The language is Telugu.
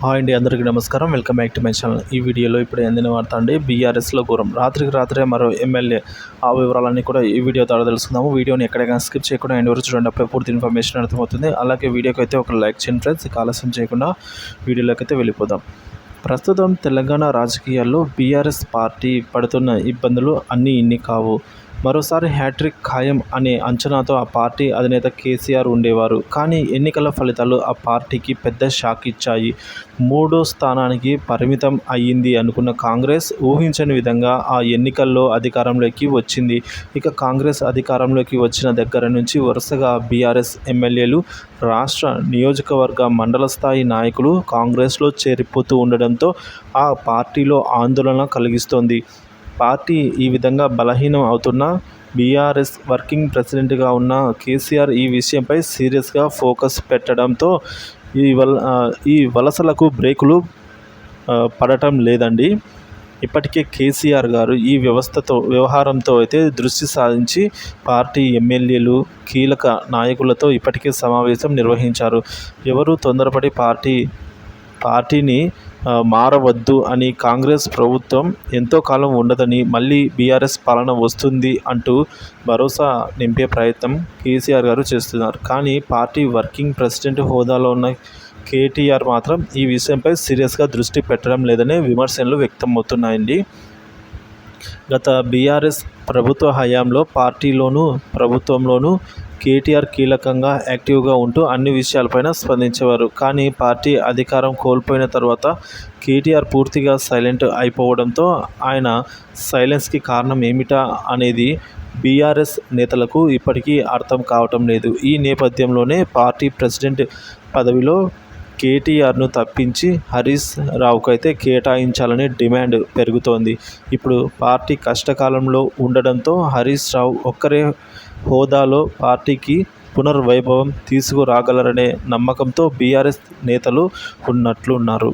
హాయ్ అండి, అందరికీ నమస్కారం. Welcome back to my channel. ఈ వీడియోలో ఇప్పుడు అందిన వార్త అండి, బీఆర్ఎస్లో ఘోరం. రాత్రికి రాత్రే మరో ఎమ్మెల్యే. ఆ వివరాలన్నీ కూడా ఈ వీడియో ద్వారా తెలుసుకుందాము. వీడియోని ఎక్కడైనా స్కిప్ చేయకుండా ఎండ్ వరకు చూడండి, అప్పుడే పూర్తి ఇన్ఫర్మేషన్ అర్థమవుతుంది. అలాగే వీడియోకి అయితే ఒక లైక్ చేయండి ఫ్రెండ్స్. ఇక ఆలస్యం చేయకుండా వీడియోలోకి అయితే వెళ్ళిపోదాం. ప్రస్తుతం తెలంగాణ రాజకీయాల్లో బీఆర్ఎస్ పార్టీ పడుతున్న ఇబ్బందులు అన్నీ ఇన్ని కావు. మరోసారి హ్యాట్రిక్ ఖాయం అనే అంచనాతో ఆ పార్టీ అధినేత కేసీఆర్ ఉండేవారు. కానీ ఎన్నికల ఫలితాలు ఆ పార్టీకి పెద్ద షాక్ ఇచ్చాయి. 3వ స్థానానికి పరిమితం అయ్యింది అనుకున్న కాంగ్రెస్ ఊహించని విధంగా ఆ ఎన్నికల్లో అధికారంలోకి వచ్చింది. ఇక కాంగ్రెస్ అధికారంలోకి వచ్చిన దగ్గర నుంచి వరుసగా బీఆర్ఎస్ ఎమ్మెల్యేలు, రాష్ట్ర, నియోజకవర్గ, మండల స్థాయి నాయకులు కాంగ్రెస్లో చేరిపోతూ ఉండడంతో ఆ పార్టీలో ఆందోళన కలిగిస్తోంది. పార్టీ ఈ విధంగా బలహీనం అవుతున్న బీఆర్ఎస్ వర్కింగ్ ప్రెసిడెంట్గా ఉన్న కేసీఆర్ ఈ విషయంపై సీరియస్గా ఫోకస్ పెట్టడంతో ఈ వలసలకు బ్రేకులు పడటం లేదండి. ఇప్పటికే కేసీఆర్ గారు ఈ వ్యవహారంతో అయితే దృష్టి సారించి పార్టీ ఎమ్మెల్యేలు, కీలక నాయకులతో ఇప్పటికే సమావేశం నిర్వహించారు. ఎవరు తొందరపడి పార్టీని మారవద్దు అని, కాంగ్రెస్ ప్రభుత్వం ఎంతో కాలం ఉండదని, మళ్ళీ బీఆర్ఎస్ పాలన వస్తుంది అంటూ భరోసా నింపే ప్రయత్నం కేసీఆర్ గారు చేస్తున్నారు. కానీ పార్టీ వర్కింగ్ ప్రెసిడెంట్ హోదాలో ఉన్న కేటీఆర్ మాత్రం ఈ విషయంపై సీరియస్గా దృష్టి పెట్టడం లేదనే విమర్శలు వ్యక్తమవుతున్నాయండి. గత బీఆర్ఎస్ ప్రభుత్వ హయాంలో పార్టీలోనూ ప్రభుత్వంలోనూ కేటీఆర్ కీలకంగా యాక్టివ్గా ఉంటూ అన్ని విషయాలపైన స్పందించేవారు. కానీ పార్టీ అధికారం కోల్పోయిన తర్వాత కేటీఆర్ పూర్తిగా సైలెంట్ అయిపోవడంతో ఆయన సైలెన్స్కి కారణం ఏమిటా అనేది బీఆర్ఎస్ నేతలకు ఇప్పటికీ అర్థం కావటం లేదు. ఈ నేపథ్యంలోనే పార్టీ ప్రెసిడెంట్ పదవిలో కేటీఆర్ను తప్పించి హరీష్ రావుకు అయితే కేటాయించాలనే డిమాండ్ పెరుగుతోంది. ఇప్పుడు పార్టీ కష్టకాలంలో ఉండడంతో హరీష్ రావు ఒక్కరే హోదాలో పార్టీకి పునర్వైభవం తీసుకురాగలరనే నమ్మకంతో బీఆర్ఎస్ నేతలు ఉన్నట్లున్నారు.